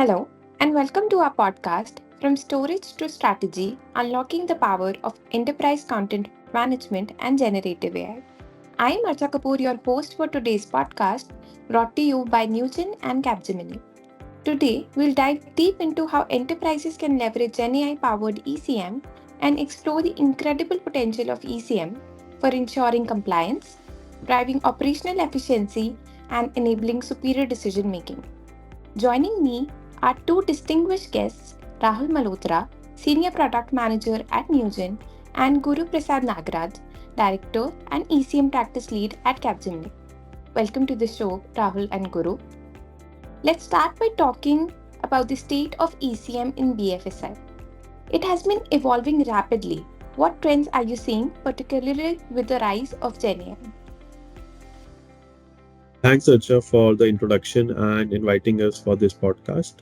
Hello, and welcome to our podcast From Storage to Strategy Unlocking the Power of Enterprise Content Management and Generative AI. I am Archa Kapoor, your host for today's podcast, brought to you by Newgen and Capgemini. Today, we'll dive deep into how enterprises can leverage GenAI powered ECM and explore the incredible potential of ECM for ensuring compliance, driving operational efficiency, and enabling superior decision making. Joining me are two distinguished guests, Rahul Malhotra, Senior Product Manager at Newgen, and Guru Prasad Nagaraj, Director and ECM Practice Lead at Capgemini. Welcome to the show, Rahul and Guru. Let's start by talking about the state of ECM in BFSI. It has been evolving rapidly. What trends are you seeing, particularly with the rise of GenAI? Thanks, Archa, for the introduction and inviting us for this podcast.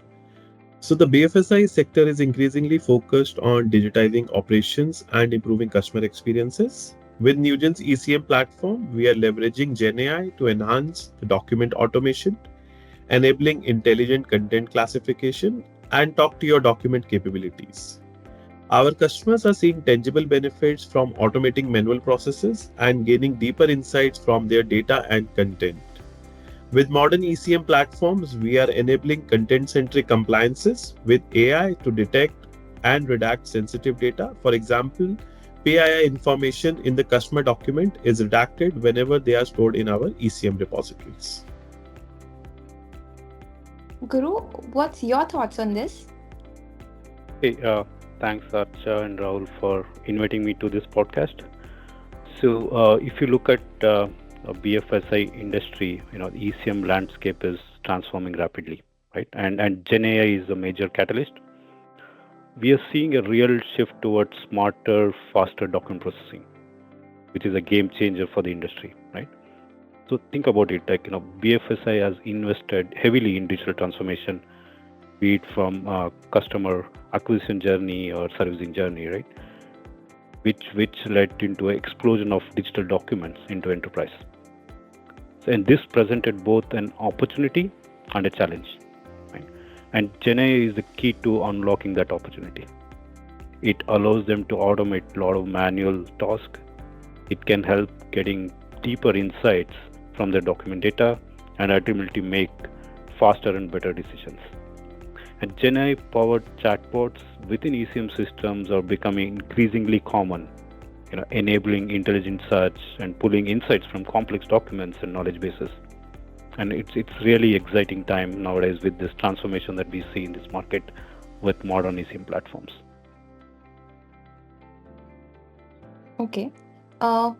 So, the BFSI sector is increasingly focused on digitizing operations and improving customer experiences. With Newgen's ECM platform, we are leveraging GenAI to enhance the document automation, enabling intelligent content classification, and talk to your document capabilities. Our customers are seeing tangible benefits from automating manual processes and gaining deeper insights from their data and content. With modern ECM platforms, we are enabling content-centric compliances with AI to detect and redact sensitive data. For example, PII information in the customer document is redacted whenever they are stored in our ECM repositories. Guru, what's your thoughts on this? Hey, thanks Archa and Rahul for inviting me to this podcast. So, if you look at a BFSI industry, the ECM landscape is transforming rapidly, right? And Gen AI is a major catalyst. We are seeing a real shift towards smarter, faster document processing, which is a game changer for the industry, right? So think about it, BFSI has invested heavily in digital transformation, be it from customer acquisition journey or servicing journey, right? Which led into an explosion of digital documents into enterprise. And this presented both an opportunity and a challenge, right? And GenAI is the key to unlocking that opportunity. It allows them to automate a lot of manual tasks. It can help getting deeper insights from the document data and ultimately make faster and better decisions. And GenAI-powered chatbots within ECM systems are becoming increasingly common, enabling intelligent search and pulling insights from complex documents and knowledge bases. And it's really exciting time nowadays with this transformation that we see in this market with modern ECM platforms. Okay.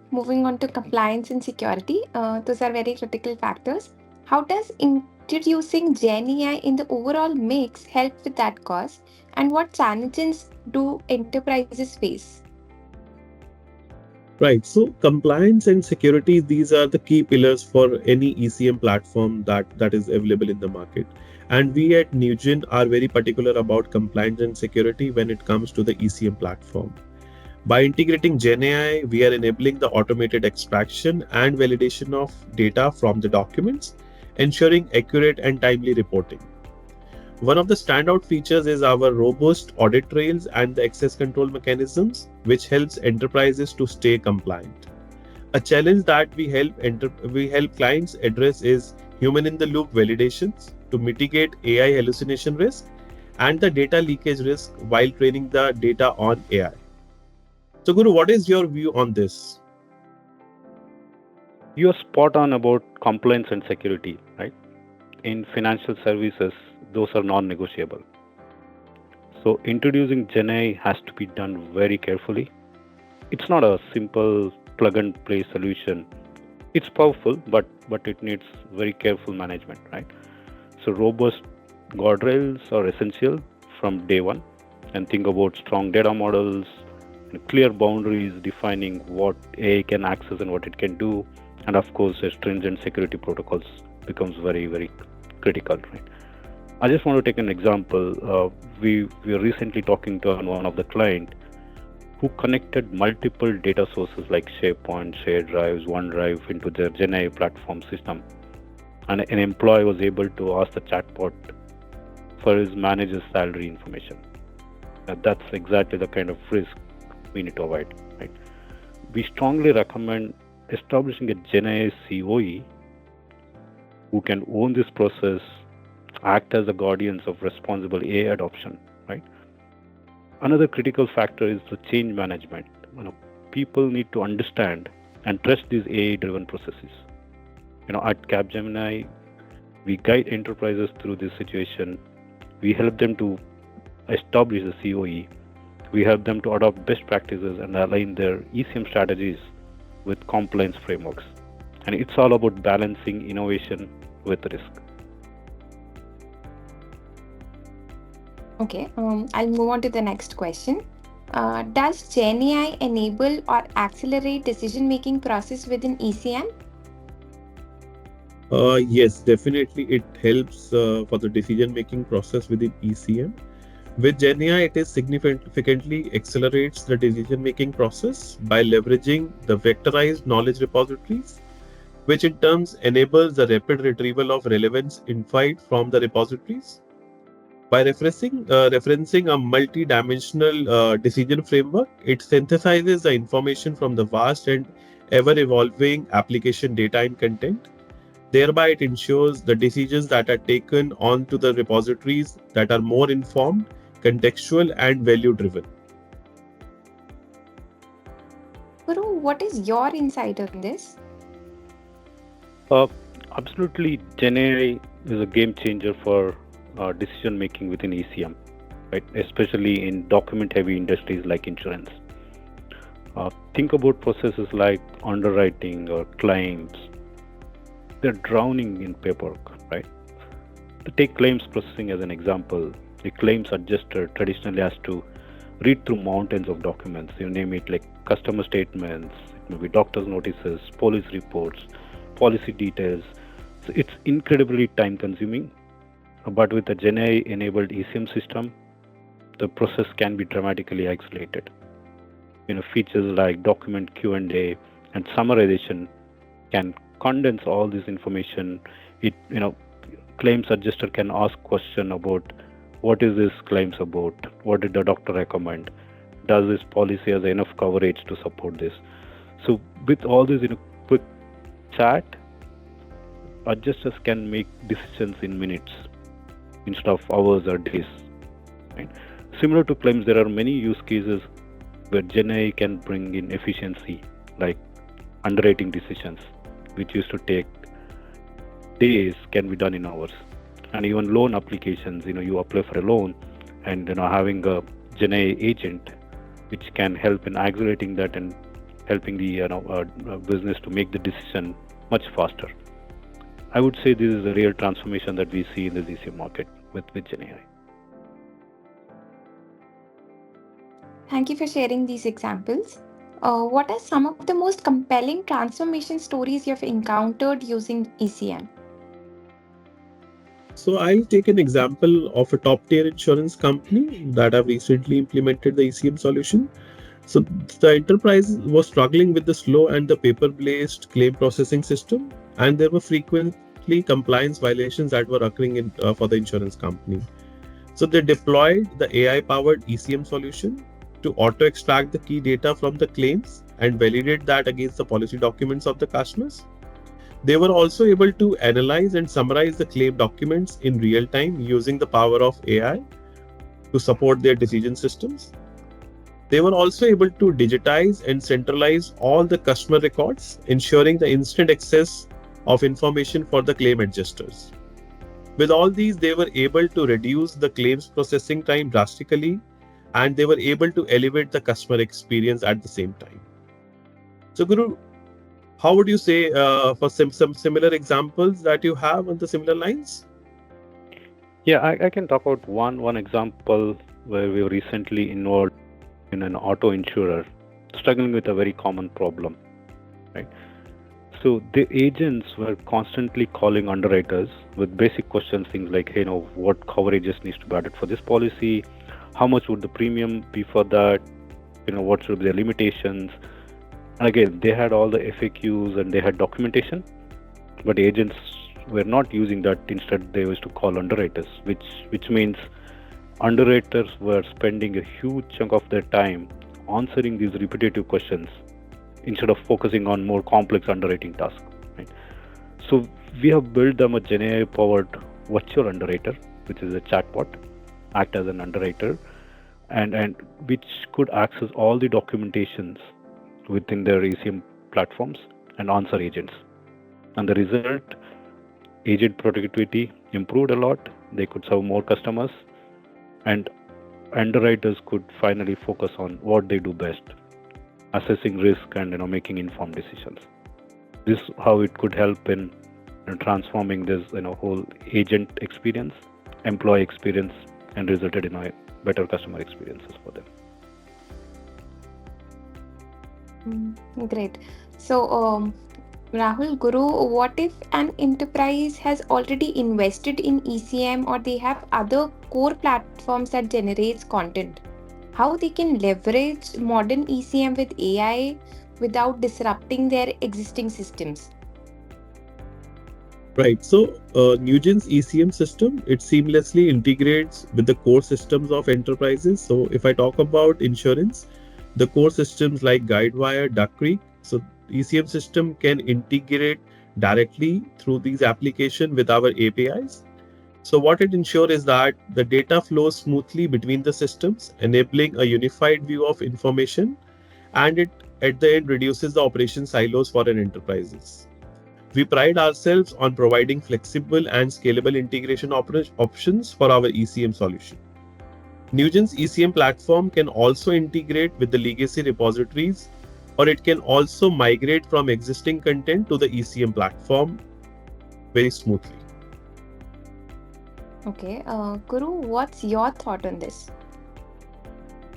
Moving on to compliance and security, those are very critical factors. How does introducing Gen AI in the overall mix help with that cause? And what challenges do enterprises face? Right. So compliance and security, these are the key pillars for any ECM platform that is available in the market. And we at Newgen are very particular about compliance and security when it comes to the ECM platform. By integrating GenAI, we are enabling the automated extraction and validation of data from the documents, ensuring accurate and timely reporting. One of the standout features is our robust audit trails and the access control mechanisms, which helps enterprises to stay compliant. A challenge that we help clients address is human-in-the-loop validations to mitigate AI hallucination risk and the data leakage risk while training the data on AI. So, Guru, what is your view on this? You're spot on about compliance and security, right? In financial services, those are non-negotiable. So introducing GenAI has to be done very carefully. It's not a simple plug and play solution. It's powerful, but it needs very careful management, right? So robust guardrails are essential from day one. And think about strong data models, and clear boundaries defining what AI can access and what it can do. And of course, stringent security protocols becomes very, very critical, right? I just want to take an example. We were recently talking to one of the client who connected multiple data sources like SharePoint, shared drives, OneDrive into their GenAI platform system. And an employee was able to ask the chatbot for his manager's salary information. That's exactly the kind of risk we need to avoid, right? We strongly recommend establishing a GenAI COE who can own this process, act as the guardians of responsible AI adoption, right? Another critical factor is the change management. People need to understand and trust these AI-driven processes. At Capgemini, we guide enterprises through this situation. We help them to establish the COE. We help them to adopt best practices and align their ECM strategies with compliance frameworks. And it's all about balancing innovation with risk. Okay, I'll move on to the next question. Does GenAI enable or accelerate decision-making process within ECM? Yes, definitely it helps for the decision-making process within ECM. With GenAI, it is significantly accelerates the decision-making process by leveraging the vectorized knowledge repositories, which in turn enables the rapid retrieval of relevance insight from the repositories. By referencing a multi-dimensional decision framework, it synthesizes the information from the vast and ever-evolving application data and content. Thereby, it ensures the decisions that are taken onto the repositories that are more informed, contextual, and value-driven. Guru, what is your insight on this? Absolutely, GenAI is a game changer for decision making within ECM, right? Especially in document heavy industries like insurance. Think about processes like underwriting or claims. They're drowning in paperwork, right? To take claims processing as an example, a claims adjuster traditionally has to read through mountains of documents. You name it, like customer statements, it may be doctor's notices, police reports, policy details. So it's incredibly time consuming. But with a GenAI enabled ECM system, the process can be dramatically accelerated. Features like document Q&A and summarization can condense all this information. Claims adjuster can ask question about what is this claims about, what did the doctor recommend, does this policy has enough coverage to support this. So with all this in a quick chat, adjusters can make decisions in minutes instead of hours or days, right? Similar to claims, there are many use cases where GenAI can bring in efficiency, like underwriting decisions, which used to take days, can be done in hours. And even loan applications, you apply for a loan, and having a GenAI agent, which can help in accelerating that and helping the business to make the decision much faster. I would say this is a real transformation that we see in the ECM market with GenAI. Thank you for sharing these examples. What are some of the most compelling transformation stories you've encountered using ECM? So I'll take an example of a top-tier insurance company that have recently implemented the ECM solution. So the enterprise was struggling with the slow and the paper-based claim processing system, and there were frequently compliance violations that were occurring for the insurance company. So they deployed the AI-powered ECM solution to auto-extract the key data from the claims and validate that against the policy documents of the customers. They were also able to analyze and summarize the claim documents in real time using the power of AI to support their decision systems. They were also able to digitize and centralize all the customer records, ensuring the instant access of information for the claim adjusters. With all these, they were able to reduce the claims processing time drastically, and they were able to elevate the customer experience at the same time. So, Guru, how would you say for some similar examples that you have on the similar lines? Yeah, I can talk about one example where we were recently involved in an auto insurer struggling with a very common problem, right? So the agents were constantly calling underwriters with basic questions, things like, hey, what coverages needs to be added for this policy, how much would the premium be for that, what should be the limitations. And again, they had all the FAQs and they had documentation, but agents were not using that. Instead, they used to call underwriters, which means underwriters were spending a huge chunk of their time answering these repetitive questions instead of focusing on more complex underwriting tasks. Right? So we have built them a GenAI-powered virtual underwriter, which is a chatbot, act as an underwriter, and which could access all the documentations within their ECM platforms and answer agents. And the result, agent productivity improved a lot. They could serve more customers, and underwriters could finally focus on what they do best, assessing risk and making informed decisions. This is how it could help in transforming this whole agent experience, employee experience, and resulted in better customer experiences for them. Great. So, Rahul, Guru, what if an enterprise has already invested in ECM or they have other core platforms that generates content? How they can leverage modern ECM with AI without disrupting their existing systems? Right. So, Newgen's ECM system, it seamlessly integrates with the core systems of enterprises. So, if I talk about insurance, the core systems like Guidewire, Duck Creek, so ECM system can integrate directly through these applications with our APIs. So, what it ensures is that the data flows smoothly between the systems, enabling a unified view of information, and it at the end reduces the operation silos for an enterprises. We pride ourselves on providing flexible and scalable integration options for our ECM solution. Newgen's ECM platform can also integrate with the legacy repositories, or it can also migrate from existing content to the ECM platform very smoothly. Okay, Guru, what's your thought on this?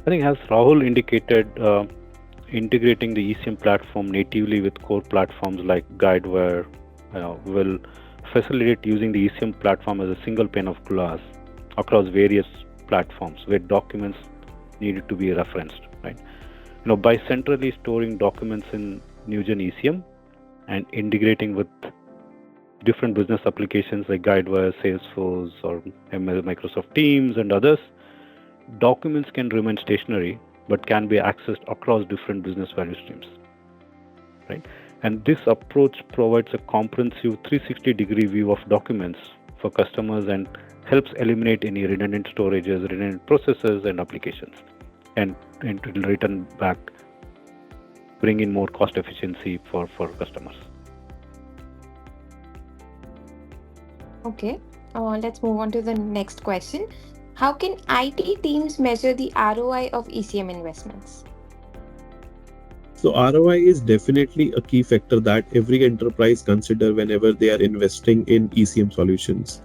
I think, as Rahul indicated, integrating the ECM platform natively with core platforms like Guidewire will facilitate using the ECM platform as a single pane of glass across various platforms where documents needed to be referenced. Right? By centrally storing documents in Newgen ECM and integrating with different business applications like Guidewire, Salesforce, or Microsoft Teams and others, documents can remain stationary but can be accessed across different business value streams. Right? And this approach provides a comprehensive 360-degree view of documents for customers and helps eliminate any redundant storages, redundant processes and applications. And it will return back, bring in more cost efficiency for customers. Okay, let's move on to the next question. How can IT teams measure the ROI of ECM investments? So ROI is definitely a key factor that every enterprise consider whenever they are investing in ECM solutions.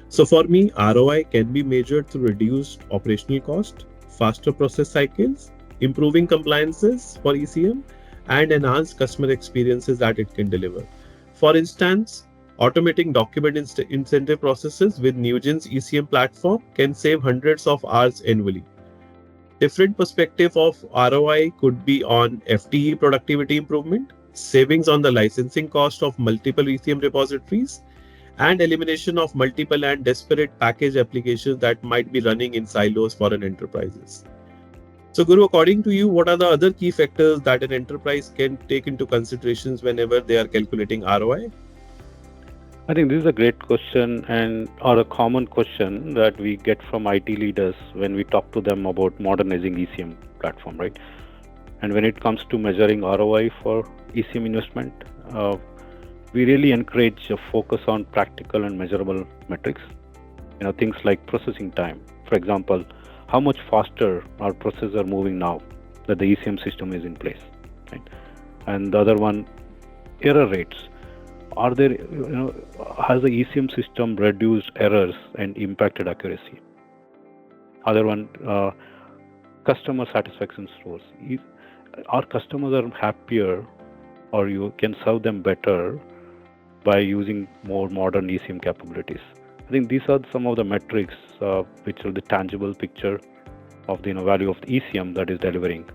So for me, ROI can be measured through reduced operational cost, faster process cycles, improving compliances for ECM, and enhanced customer experiences that it can deliver. For instance, automating document incentive processes with Newgen's ECM platform can save hundreds of hours annually. Different perspective of ROI could be on FTE productivity improvement, savings on the licensing cost of multiple ECM repositories, and elimination of multiple and disparate package applications that might be running in silos for an enterprises. So Guru, according to you, what are the other key factors that an enterprise can take into considerations whenever they are calculating ROI? I think this is a great question or a common question that we get from IT leaders when we talk to them about modernizing ECM platform, right? And when it comes to measuring ROI for ECM investment, we really encourage a focus on practical and measurable metrics. Things like processing time. For example, how much faster our processes are moving now that the ECM system is in place, right? And the other one, error rates. Are there, has the ECM system reduced errors and impacted accuracy? Other one, customer satisfaction scores. Our customers are happier, or you can serve them better by using more modern ECM capabilities. I think these are some of the metrics which are the tangible picture of the value of the ECM that is delivering,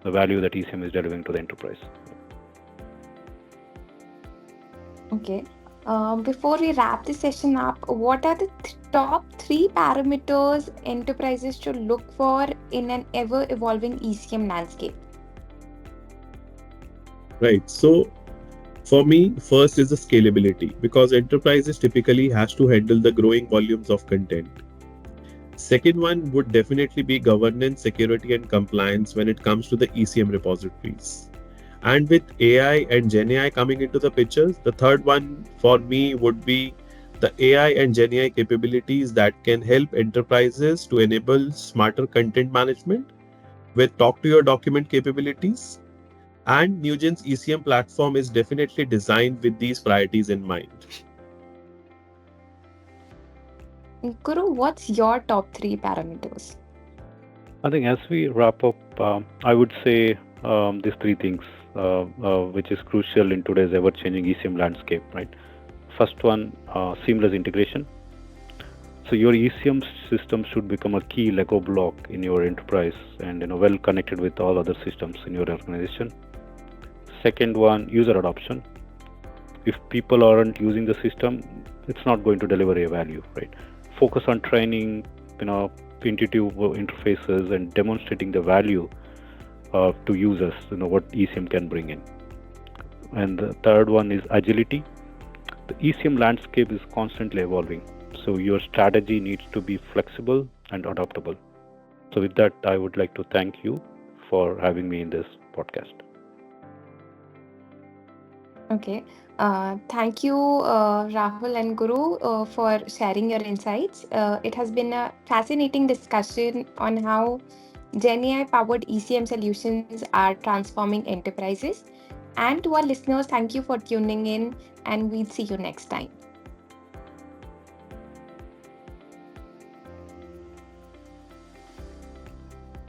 the value that ECM is delivering to the enterprise. Okay. Before we wrap this session up, what are the top three parameters enterprises should look for in an ever evolving ECM landscape? Right. So for me, first is the scalability because enterprises typically has to handle the growing volumes of content. Second one would definitely be governance, security, and compliance when it comes to the ECM repositories. And with AI and GenAI coming into the picture, the third one for me would be the AI and GenAI capabilities that can help enterprises to enable smarter content management with talk to your document capabilities. And Newgen's ECM platform is definitely designed with these priorities in mind. Guru, what's your top three parameters? I think as we wrap up, I would say these three things, which is crucial in today's ever-changing ECM landscape. Right. First one, seamless integration. So your ECM system should become a key Lego block in your enterprise and well connected with all other systems in your organization. Second one, user adoption. If people aren't using the system, it's not going to deliver a value, right? Focus on training, intuitive interfaces and demonstrating the value to users, what ECM can bring in. And the third one is agility. The ECM landscape is constantly evolving, so your strategy needs to be flexible and adaptable. So with that, I would like to thank you for having me in this podcast. Okay. Thank you, Rahul and Guru, for sharing your insights. It has been a fascinating discussion on how GenAI powered ECM solutions are transforming enterprises. And to our listeners, thank you for tuning in, and we'll see you next time.